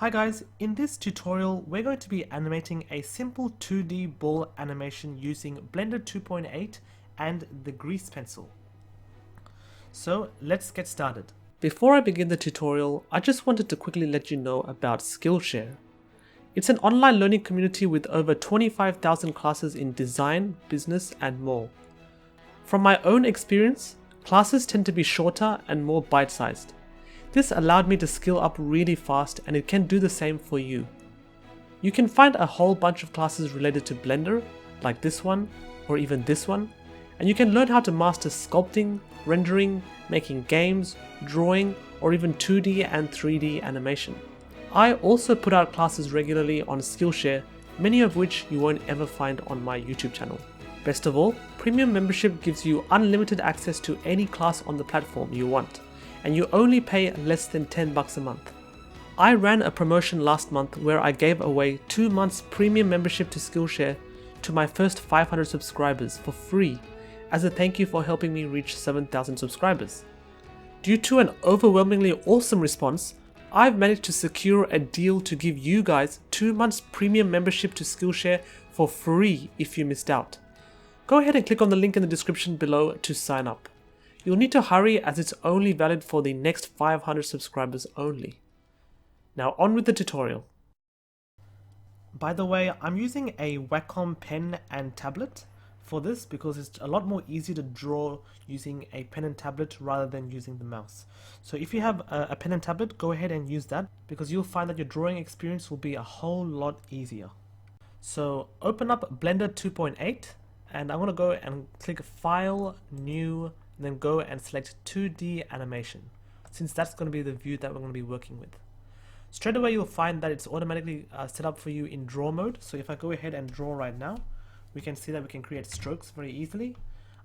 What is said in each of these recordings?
Hi guys, in this tutorial we're going to be animating a simple 2D ball animation using Blender 2.8 and the grease pencil. So let's get started. Before I begin the tutorial, I just wanted to quickly let you know about Skillshare. It's an online learning community with over 25,000 classes in design, business and more. From my own experience, classes tend to be shorter and more bite-sized. This allowed me to skill up really fast, and it can do the same for you. You can find a whole bunch of classes related to Blender, like this one, or even this one, and you can learn how to master sculpting, rendering, making games, drawing, or even 2D and 3D animation. I also put out classes regularly on Skillshare, many of which you won't ever find on my YouTube channel. Best of all, Premium membership gives you unlimited access to any class on the platform you want, and you only pay less than $10 a month. I ran a promotion last month where I gave away 2 months premium membership to Skillshare to my first 500 subscribers for free as a thank you for helping me reach 7,000 subscribers. Due to an overwhelmingly awesome response, I've managed to secure a deal to give you guys 2 months premium membership to Skillshare for free if you missed out. Go ahead and click on the link in the description below to sign up. You'll need to hurry as it's only valid for the next 500 subscribers only. Now on with the tutorial. By the way, I'm using a Wacom pen and tablet for this because it's a lot more easy to draw using a pen and tablet rather than using the mouse. So if you have a pen and tablet, go ahead and use that because you'll find that your drawing experience will be a whole lot easier. So open up Blender 2.8 and I'm going to go and click File, New, then go and select 2D animation, since that's going to be the view that we're going to be working with. Straight away you'll find that it's automatically set up for you in draw mode. So if I go ahead and draw right now, we can see that we can create strokes very easily.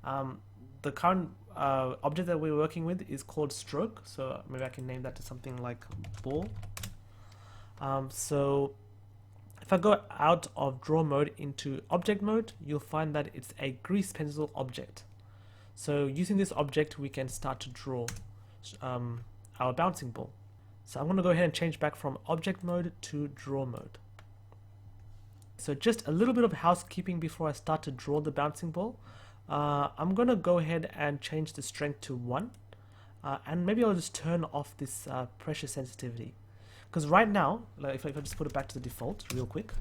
The current object that we're working with is called stroke, so maybe I can name that to something like ball. So if I go out of draw mode into object mode, you'll find that it's a grease pencil object. So using this object, we can start to draw our bouncing ball. So I'm going to go ahead and change back from object mode to draw mode. So just a little bit of housekeeping before I start to draw the bouncing ball. I'm going to go ahead and change the strength to 1. And maybe I'll just turn off this pressure sensitivity. Because right now, like if I just put it back to the default real quick,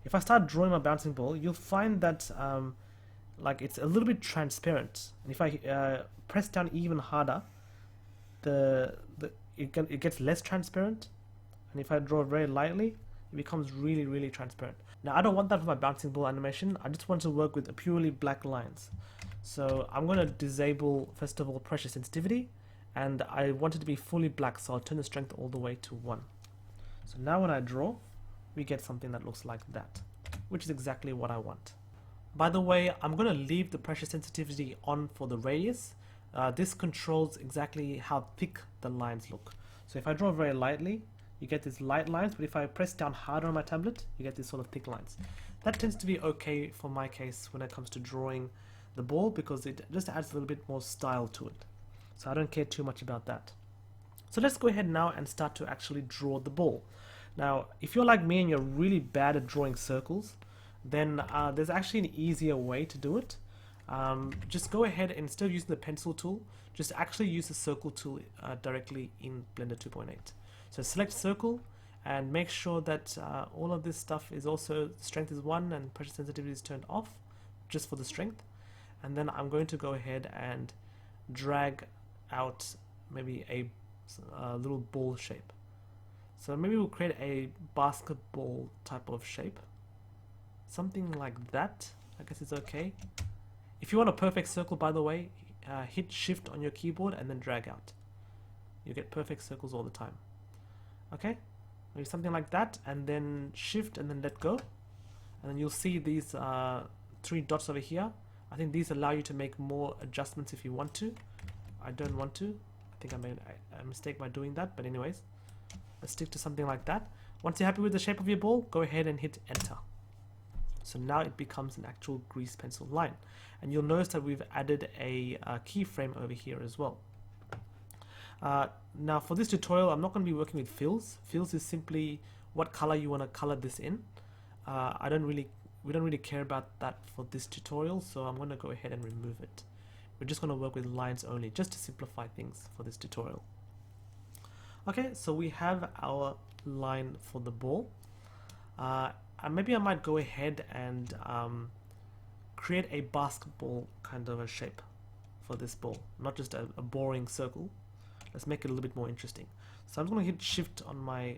if I start drawing my bouncing ball, you'll find that like it's a little bit transparent, and if I press down even harder, it gets less transparent, and if I draw very lightly, it becomes really transparent. Now I don't want that for my bouncing ball animation. I just want to work with purely black lines. So I'm going to disable first of all pressure sensitivity, and I want it to be fully black, so I'll turn the strength all the way to 1. So now when I draw, we get something that looks like that, which is exactly what I want. By the way, I'm going to leave the pressure sensitivity on for the radius. This controls exactly how thick the lines look. So if I draw very lightly, you get these light lines, but if I press down harder on my tablet, you get these sort of thick lines. That tends to be okay for my case when it comes to drawing the ball because it just adds a little bit more style to it. So I don't care too much about that. So let's go ahead now and start to actually draw the ball. Now, if you're like me and you're really bad at drawing circles, then there's actually an easier way to do it. Just go ahead and instead of using the pencil tool, just actually use the circle tool directly in Blender 2.8. So select circle and make sure that all of this stuff is also strength is 1 and pressure sensitivity is turned off just for the strength. And then I'm going to go ahead and drag out maybe a little ball shape. So maybe we'll create a basketball type of shape. Something like that, I guess it's okay. If you want a perfect circle, by the way, hit shift on your keyboard and then drag out. You get perfect circles all the time. Okay, maybe something like that, and then shift and then let go. And then you'll see these 3 dots over here. I think these allow you to make more adjustments if you want to. I don't want to. I think I made a mistake by doing that, but anyways, let's stick to something like that. Once you're happy with the shape of your ball, go ahead and hit enter. So now it becomes an actual grease pencil line. And you'll notice that we've added a keyframe over here as well. Now for this tutorial, I'm not going to be working with fills. Fills is simply what color you want to color this in. We don't really care about that for this tutorial, so I'm going to go ahead and remove it. We're just going to work with lines only, just to simplify things for this tutorial. Okay, so we have our line for the ball. Maybe I might go ahead and create a basketball kind of a shape for this ball, not just a boring circle. Let's make it a little bit more interesting. So I'm going to hit shift on my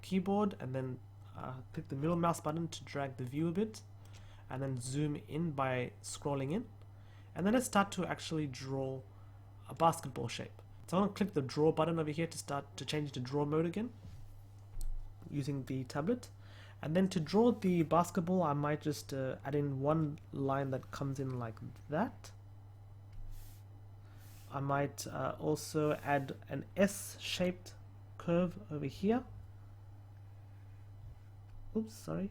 keyboard and then click the middle mouse button to drag the view a bit, and then zoom in by scrolling in, and then let's start to actually draw a basketball shape. So I'm going to click the draw button over here to change to draw mode again using the tablet. And then to draw the basketball, I might just add in one line that comes in like that. I might also add an S-shaped curve over here. Oops, sorry.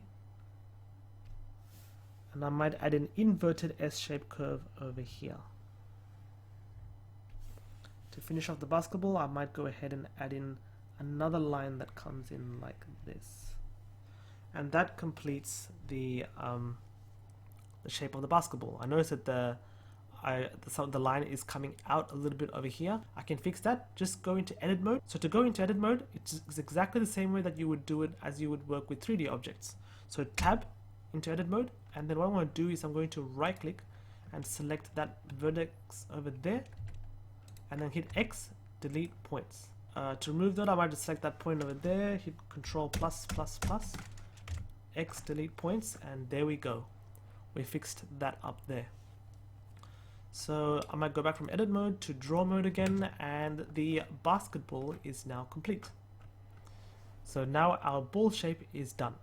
And I might add an inverted S-shaped curve over here. To finish off the basketball, I might go ahead and add in another line that comes in like this. And that completes the shape of the basketball. I notice that the line is coming out a little bit over here. I can fix that. Just go into edit mode. So to go into edit mode, it's exactly the same way that you would do it as you would work with 3D objects. So tab into edit mode, and then what I'm going to do is I'm going to right click and select that vertex over there, and then hit X, delete points. To remove that, I might just select that point over there, hit Control plus plus plus, X, delete points, and there we go. We fixed that up there. So I might go back from edit mode to draw mode again, and the basketball is now complete. So now our ball shape is done.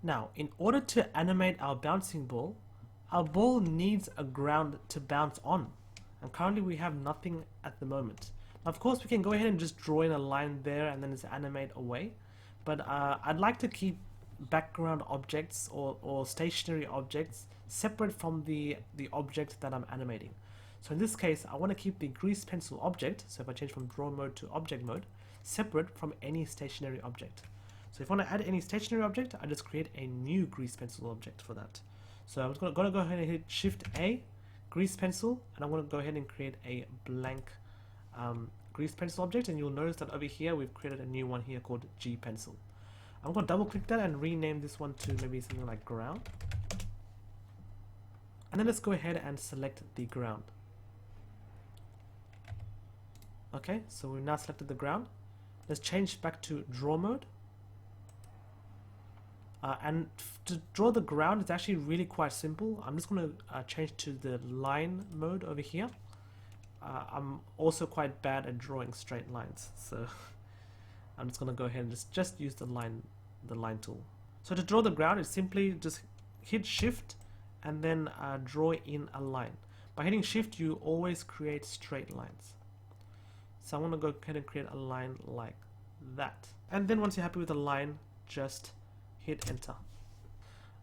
Now, in order to animate our bouncing ball, our ball needs a ground to bounce on, and currently we have nothing at the moment. Now, of course, we can go ahead and just draw in a line there and then just animate away, but I'd like to keep background objects or stationary objects separate from the object that I'm animating. So in this case, I want to keep the grease pencil object, so if I change from draw mode to object mode, separate from any stationary object. So if I want to add any stationary object, I just create a new grease pencil object for that. So I'm going to go ahead and hit Shift A, grease pencil, and I'm going to go ahead and create a blank grease pencil object, and you'll notice that over here we've created a new one here called G pencil. I'm going to double click that and rename this one to maybe something like ground. And then let's go ahead and select the ground. Okay, so we've now selected the ground. Let's change back to draw mode. And to draw the ground, it's actually really quite simple. I'm just going to change to the line mode over here. I'm also quite bad at drawing straight lines, so I'm just going to go ahead and just use the line tool. So to draw the ground, it's simply just hit Shift and then draw in a line. By hitting Shift, you always create straight lines. So I'm going to go ahead and create a line like that. And then once you're happy with the line, just hit enter.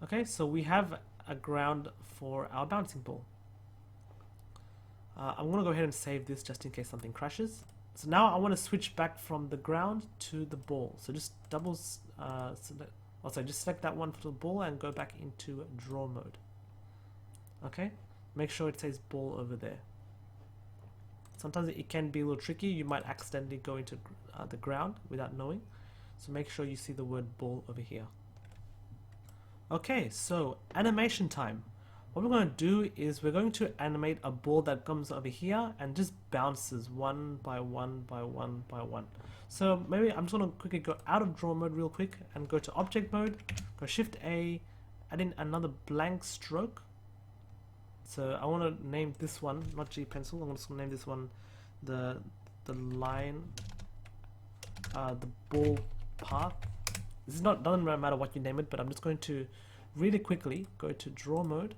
Okay, so we have a ground for our bouncing ball. I'm going to go ahead and save this just in case something crashes. So now I want to switch back from the ground to the ball. So just just select that one for the ball and go back into draw mode. Okay, make sure it says ball over there. Sometimes it can be a little tricky. You might accidentally go into the ground without knowing. So make sure you see the word ball over here. Okay, so animation time. What we're going to do is we're going to animate a ball that comes over here and just bounces one by one by one by one. So maybe I'm just going to quickly go out of draw mode real quick and go to object mode, go Shift A, add in another blank stroke. So I want to name this one, not G pencil, I'm just going to name this one the line, the ball path. This is doesn't matter what you name it, but I'm just going to really quickly go to draw mode,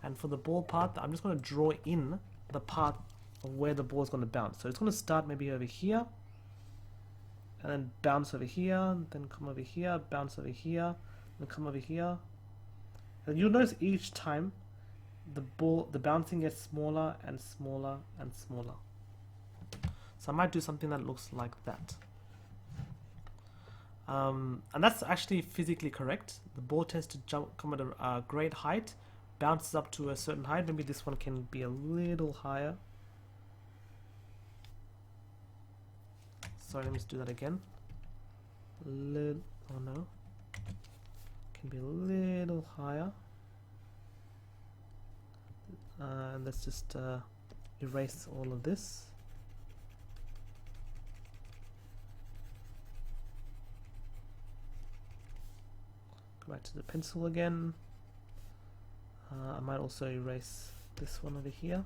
and for the ball path, I'm just going to draw in the path of where the ball is going to bounce. So it's going to start maybe over here, and then bounce over here, and then come over here, bounce over here, and come over here. And you'll notice each time the bouncing gets smaller and smaller and smaller. So I might do something that looks like that. And that's actually physically correct. The ball tends to come at a great height, bounces up to a certain height. Maybe this one can be a little higher. Sorry, let me just do that again. Oh no. Can be a little higher. And let's just erase all of this. Go back to the pencil again. I might also erase this one over here.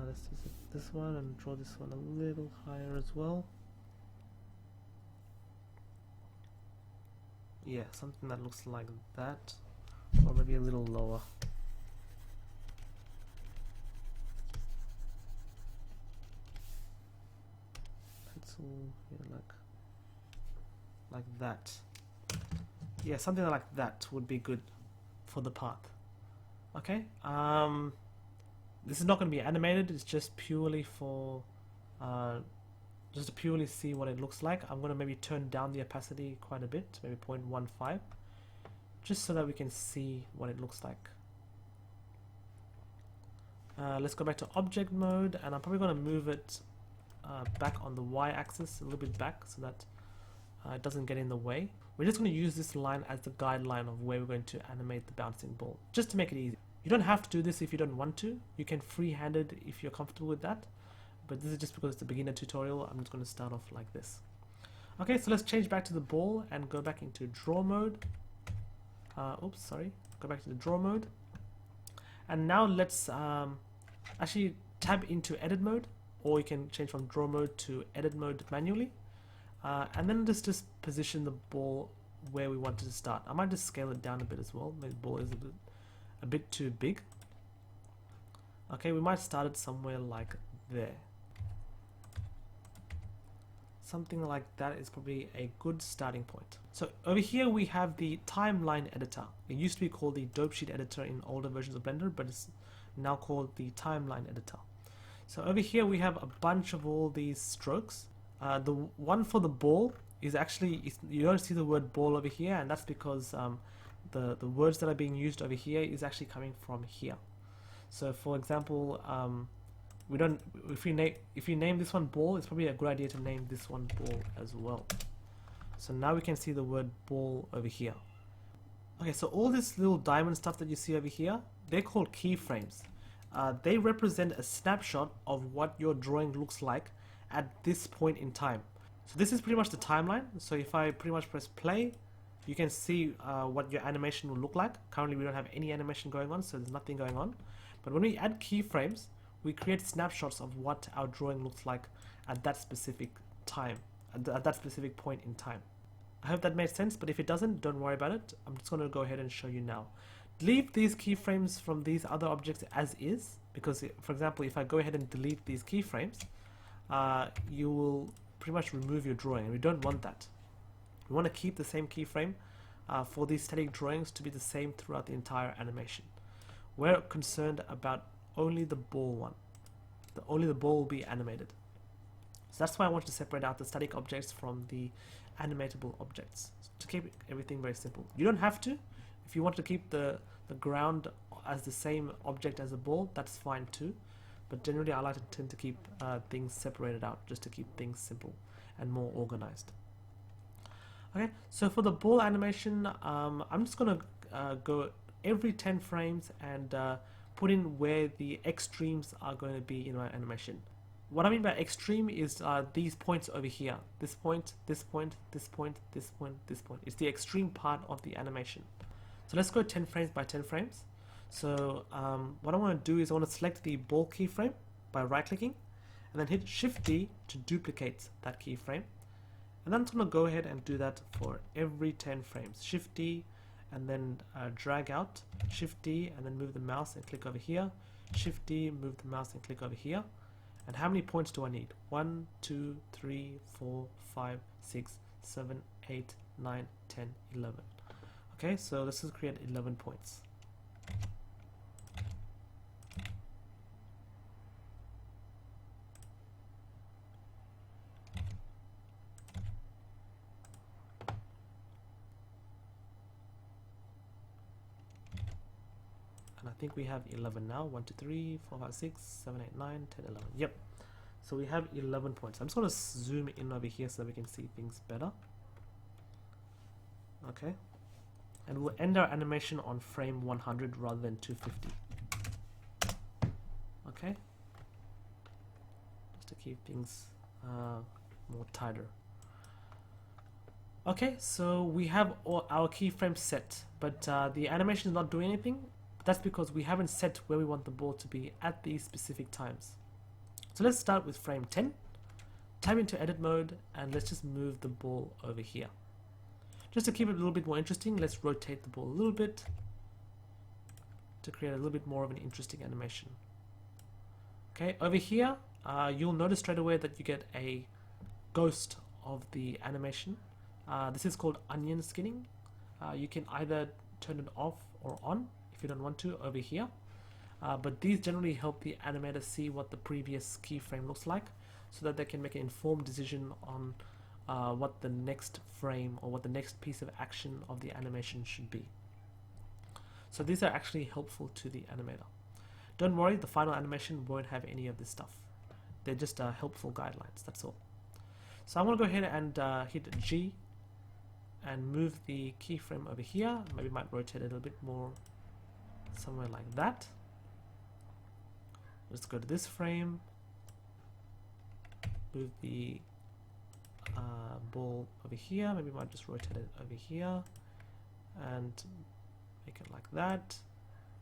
Let's do this one and draw this one a little higher as well. Yeah, something that looks like that, or maybe a little lower. Pencil, yeah, like that. Yeah, something like that would be good for the path. Okay. This is not going to be animated. It's just purely for just to purely see what it looks like. I'm going to maybe turn down the opacity quite a bit, maybe 0.15, just so that we can see what it looks like. Let's go back to object mode, and I'm probably going to move it back on the y-axis, a little bit back, so that it doesn't get in the way. We're just going to use this line as the guideline of where we're going to animate the bouncing ball, just to make it easy. You don't have to do this if you don't want to. You can freehand it if you're comfortable with that. But this is just because it's a beginner tutorial. I'm just going to start off like this. Okay, so let's change back to the ball and go back into draw mode. Oops, sorry. Go back to the draw mode. And now let's actually tab into edit mode, or you can change from draw mode to edit mode manually. And then just position the ball where we want it to start. I might just scale it down a bit as well. Maybe the ball is a bit too big. Okay, we might start it somewhere like there. Something like that is probably a good starting point. So over here we have the timeline editor. It used to be called the dope sheet editor in older versions of Blender, but it's now called the timeline editor. So over here we have a bunch of all these strokes. The one for the ball is actually, you don't see the word ball over here, and that's because the words that are being used over here is actually coming from here. So for example, if you name this one ball, it's probably a good idea to name this one ball as well. So now we can see the word ball over here. Okay, so all this little diamond stuff that you see over here, they're called keyframes. They represent a snapshot of what your drawing looks like at this point in time. So this is pretty much the timeline. So if I pretty much press play, you can see what your animation will look like. Currently we don't have any animation going on, so there's nothing going on. But when we add keyframes, we create snapshots of what our drawing looks like at that specific time, at that specific point in time. I hope that made sense, but if it doesn't, don't worry about it. I'm just going to go ahead and show you now. Leave these keyframes from these other objects as is, because for example, if I go ahead and delete these keyframes, you will pretty much remove your drawing, and we don't want that. We want to keep the same keyframe for these static drawings to be the same throughout the entire animation. We're concerned about only the ball one. Only the ball will be animated. So that's why I want to separate out the static objects from the animatable objects, to keep everything very simple. You don't have to. If you want to keep the ground as the same object as the ball, that's fine too. But generally I like to tend to keep things separated out, just to keep things simple and more organized. Okay, so for the ball animation, I'm just going to go every 10 frames and put in where the extremes are going to be in my animation. What I mean by extreme is these points over here. This point, this point, this point, this point, this point. It's the extreme part of the animation. So let's go 10 frames by 10 frames. So what I want to do is I want to select the ball keyframe by right clicking and then hit Shift D to duplicate that keyframe. And then I'm going to go ahead and do that for every 10 frames. Shift D and then drag out, Shift D and then move the mouse and click over here. Shift D, move the mouse and click over here. And how many points do I need? 1, 2, 3, 4, 5, 6, 7, 8, 9, 10, 11. Okay, so let's just create 11 points. think we have 11 now. 1, 2, 3, 4, 5, 6, 7, 8, 9, 10, 11. Yep. So we have 11 points. I'm just going to zoom in over here so we can see things better. Okay. And we'll end our animation on frame 100 rather than 250. Okay. Just to keep things more tighter. Okay, so we have all our keyframes set, but the animation is not doing anything. That's because we haven't set where we want the ball to be at these specific times. So let's start with frame 10, type into edit mode, and let's just move the ball over here. Just to keep it a little bit more interesting, let's rotate the ball a little bit to create a little bit more of an interesting animation. Okay, over here, you'll notice straight away that you get a ghost of the animation. This is called onion skinning. You can either turn it off or on if you don't want to over here. But these generally help the animator see what the previous keyframe looks like so that they can make an informed decision on what the next frame or what the next piece of action of the animation should be. So these are actually helpful to the animator. Don't worry, the final animation won't have any of this stuff. They're just helpful guidelines, that's all. So I'm going to go ahead and hit G and move the keyframe over here. Maybe might rotate it a little bit more, somewhere like that. Let's go to this frame, move the ball over here. Maybe might just rotate it over here and make it like that.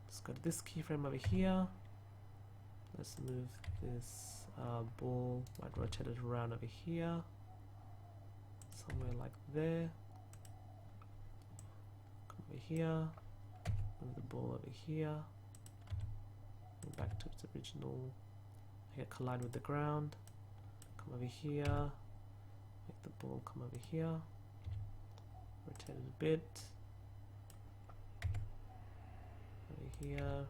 Let's go to this keyframe over here. Let's move this ball, might rotate it around over here, somewhere like there. Come over here, move the ball over here, go back to its original, make it collide with the ground. Come over here, make the ball come over here, rotate it a bit, over here,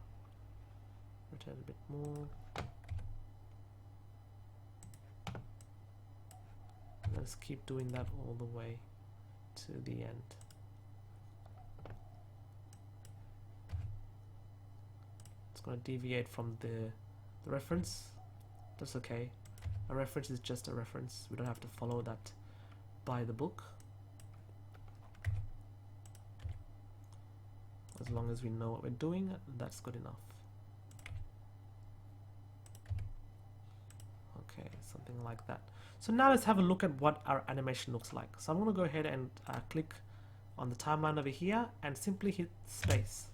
rotate it a bit more. Let's keep doing that all the way to the end. It's going to deviate from the reference. That's okay. A reference is just a reference. We don't have to follow that by the book. As long as we know what we're doing, that's good enough. Okay, something like that. So now let's have a look at what our animation looks like. So I'm going to go ahead and click on the timeline over here and simply hit space.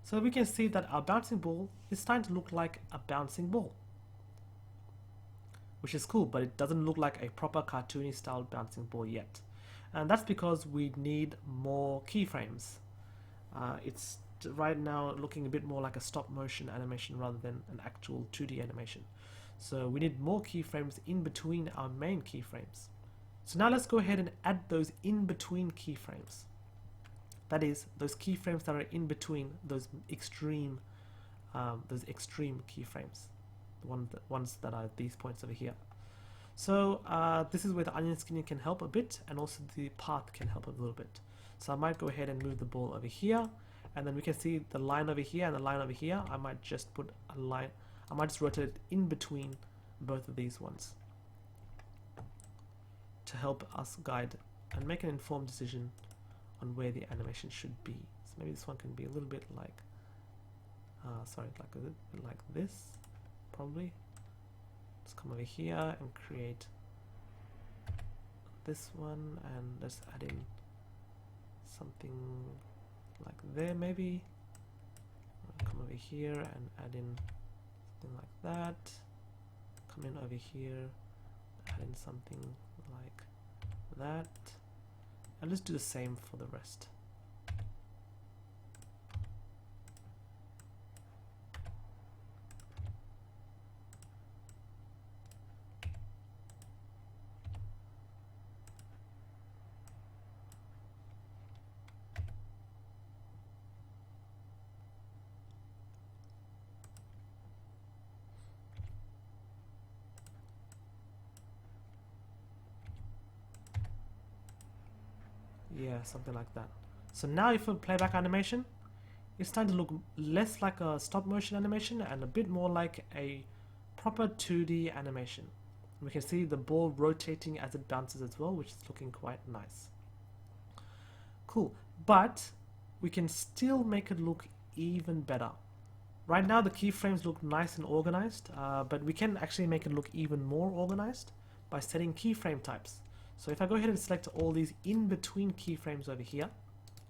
So we can see that our bouncing ball is starting to look like a bouncing ball, which is cool, but it doesn't look like a proper cartoony style bouncing ball yet. And that's because we need more keyframes. It's right now looking a bit more like a stop motion animation rather than an actual 2D animation. So we need more keyframes in between our main keyframes. So now let's go ahead and add those in between keyframes. That is, those keyframes that are in between those extreme keyframes, the ones that are these points over here. So this is where the onion skinning can help a bit, and also the path can help a little bit. So I might go ahead and move the ball over here, and then we can see the line over here and the line over here. I might just put a line, I might just rotate it in between both of these ones to help us guide and make an informed decision on where the animation should be. So maybe this one can be a little bit like, like this, probably. Let's come over here and create this one, and let's add in something like there maybe. I'll come over here and add in something like that. Come in over here, add in something like that, and let's do the same for the rest. Yeah, something like that. So now if we play back animation, it's starting to look less like a stop motion animation and a bit more like a proper 2D animation. We can see the ball rotating as it bounces as well, which is looking quite nice. Cool, but we can still make it look even better. Right now the keyframes look nice and organized, but we can actually make it look even more organized by setting keyframe types. So if I go ahead and select all these in-between keyframes over here,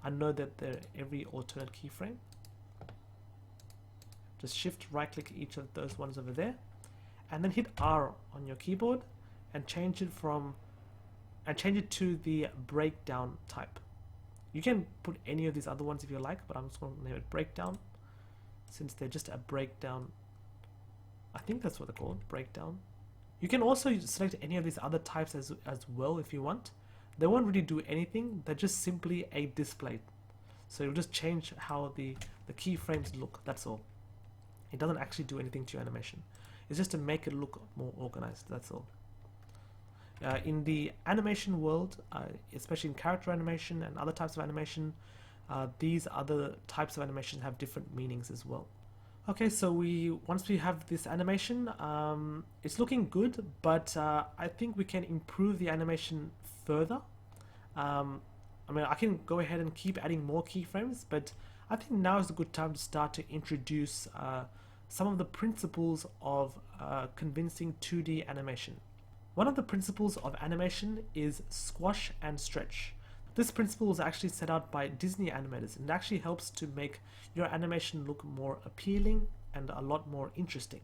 I know that they're every alternate keyframe. Just shift right click each of those ones over there, and then hit R on your keyboard and change it to the breakdown type. You can put any of these other ones if you like, but I'm just going to name it breakdown, since they're just a breakdown. I think that's what they're called, breakdown. You can also select any of these other types as well if you want. They won't really do anything, they're just simply a display. So it'll just change how the keyframes look, that's all. It doesn't actually do anything to your animation. It's just to make it look more organized, that's all. In the animation world, especially in character animation and other types of animation, these other types of animation have different meanings as well. Okay, so once we have this animation, it's looking good, but I think we can improve the animation further. I mean, I can go ahead and keep adding more keyframes, but I think now is a good time to start to introduce some of the principles of convincing 2D animation. One of the principles of animation is squash and stretch. This principle was actually set out by Disney animators, and it actually helps to make your animation look more appealing and a lot more interesting.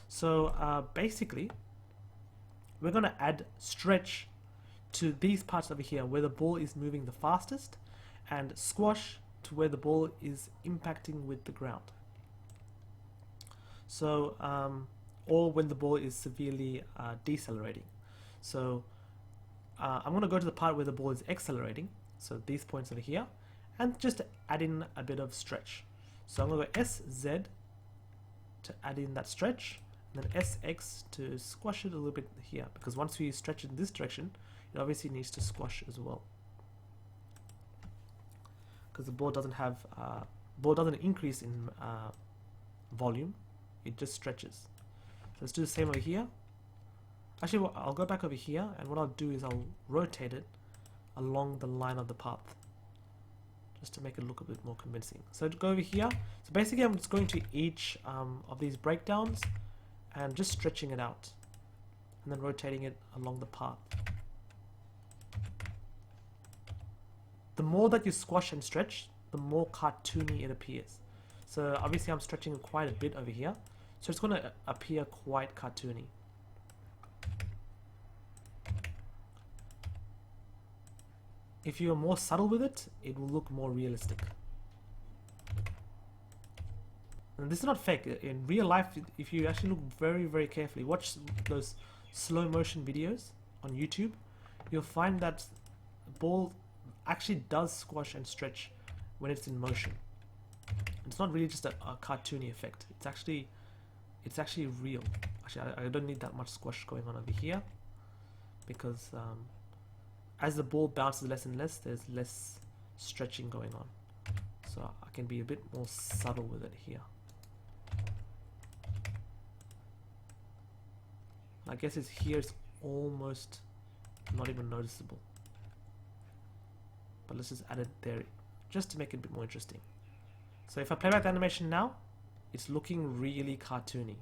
So basically, we're going to add stretch to these parts over here where the ball is moving the fastest, and squash to where the ball is impacting with the ground. So, or when the ball is severely decelerating. So I'm going to go to the part where the ball is accelerating, so these points over here, and just add in a bit of stretch. So I'm going to go SZ to add in that stretch, and then SX to squash it a little bit here, because once we stretch it in this direction, it obviously needs to squash as well, because the ball doesn't increase in volume, it just stretches. So let's do the same over here. Actually, I'll go back over here, and what I'll do is I'll rotate it along the line of the path, just to make it look a bit more convincing. So to go over here, so basically I'm just going to each of these breakdowns and just stretching it out, and then rotating it along the path. The more that you squash and stretch, the more cartoony it appears. So obviously I'm stretching quite a bit over here, so it's going to appear quite cartoony. If you're more subtle with it, it will look more realistic. And this is not fake. In real life, if you actually look very, very carefully, watch those slow motion videos on YouTube, you'll find that the ball actually does squash and stretch when it's in motion. It's not really just a cartoony effect. It's actually real. Actually, I don't need that much squash going on over here, because as the ball bounces less and less, there's less stretching going on. So I can be a bit more subtle with it here. I guess it's almost not even noticeable. But let's just add it there just to make it a bit more interesting. So if I play back the animation now, it's looking really cartoony,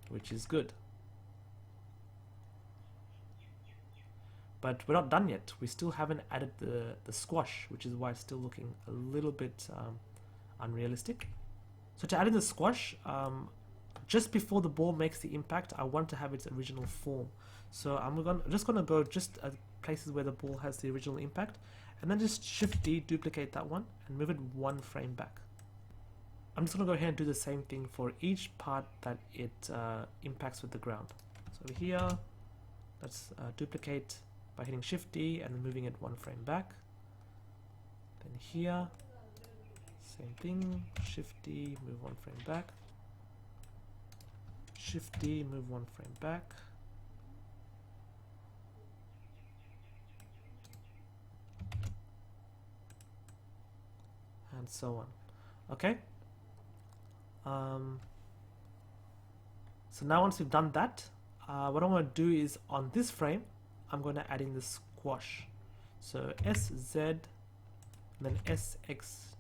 which is good. But we're not done yet. We still haven't added the squash, which is why it's still looking a little bit unrealistic. So to add in the squash, just before the ball makes the impact, I want to have its original form. So I'm just going to go just at places where the ball has the original impact, and then just Shift D, duplicate that one, and move it one frame back. I'm just going to go ahead and do the same thing for each part that it impacts with the ground. So over here, let's duplicate by hitting Shift D and then moving it one frame back. Then here, same thing, Shift D, move one frame back. Shift D, move one frame back. And so on. Okay. So now once we've done that, what I'm going to do is on this frame, I'm going to add in the squash. So SZ and then SX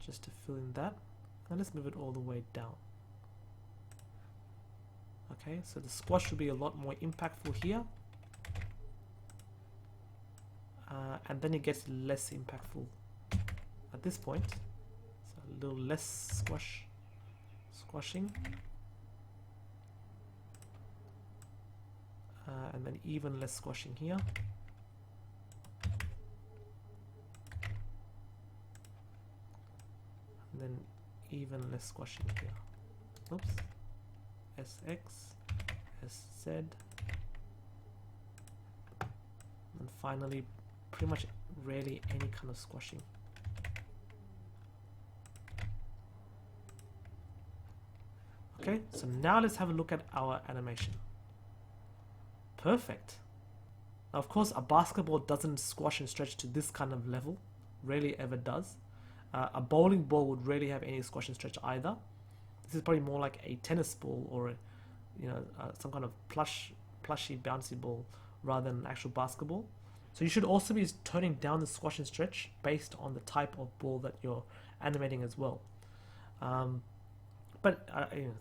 just to fill in that. And let's move it all the way down. Okay, so the squash will be a lot more impactful here. And then it gets less impactful at this point. So a little less squashing. And then even less squashing here. And then even less squashing here. Oops. SX, SZ. And finally, pretty much rarely any kind of squashing. Okay, so now let's have a look at our animation. Perfect. Now, of course, a basketball doesn't squash and stretch to this kind of level. Rarely ever does. A bowling ball would rarely have any squash and stretch either. This is probably more like a tennis ball or a, some kind of plushy, bouncy ball rather than an actual basketball. So you should also be toning down the squash and stretch based on the type of ball that you're animating as well. But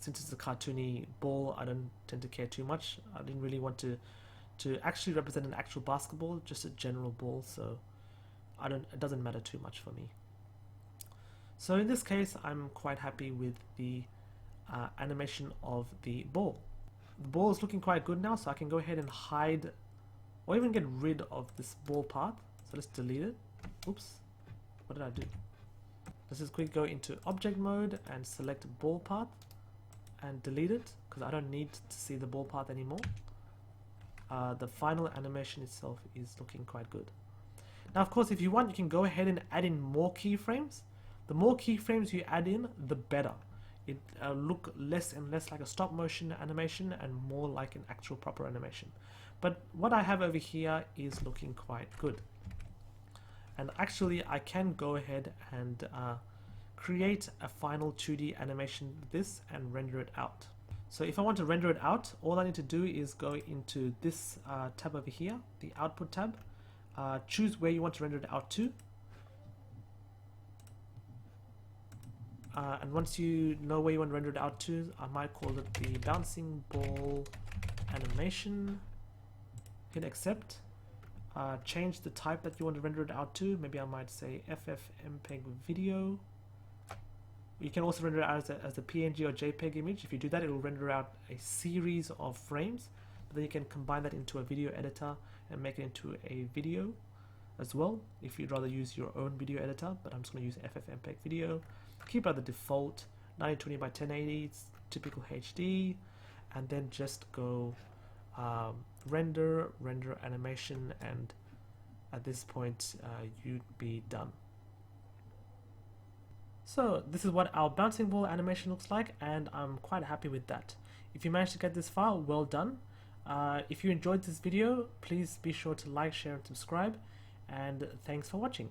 since it's a cartoony ball, I don't tend to care too much. I didn't really want to actually represent an actual basketball, just a general ball. So it doesn't matter too much for me. So in this case, I'm quite happy with the animation of the ball. The ball is looking quite good now, so I can go ahead and hide or even get rid of this ball path. So let's delete it. Oops, what did I do? Let's just quickly go into object mode and select ball path and delete it because I don't need to see the ball path anymore. The final animation itself is looking quite good. Now, of course, if you want, you can go ahead and add in more keyframes. The more keyframes you add in, the better. It look less and less like a stop motion animation and more like an actual proper animation. But what I have over here is looking quite good. And actually, I can go ahead and create a final 2D animation with this and render it out. So if I want to render it out, all I need to do is go into this tab over here, the output tab, choose where you want to render it out to. And once you know where you want to render it out to, I might call it the bouncing ball animation. Hit accept. Change the type that you want to render it out to. Maybe I might say FFmpeg video. You can also render it out as a PNG or JPEG image. If you do that, it will render out a series of frames. But then you can combine that into a video editor and make it into a video as well, if you'd rather use your own video editor. But I'm just going to use FFmpeg video. Keep it at the default 1920 by 1080. It's typical HD, and then just go render animation, and at this point you'd be done. So this is what our bouncing ball animation looks like, and I'm quite happy with that. If you managed to get this far, well done. If you enjoyed this video, please be sure to like, share and subscribe, and thanks for watching.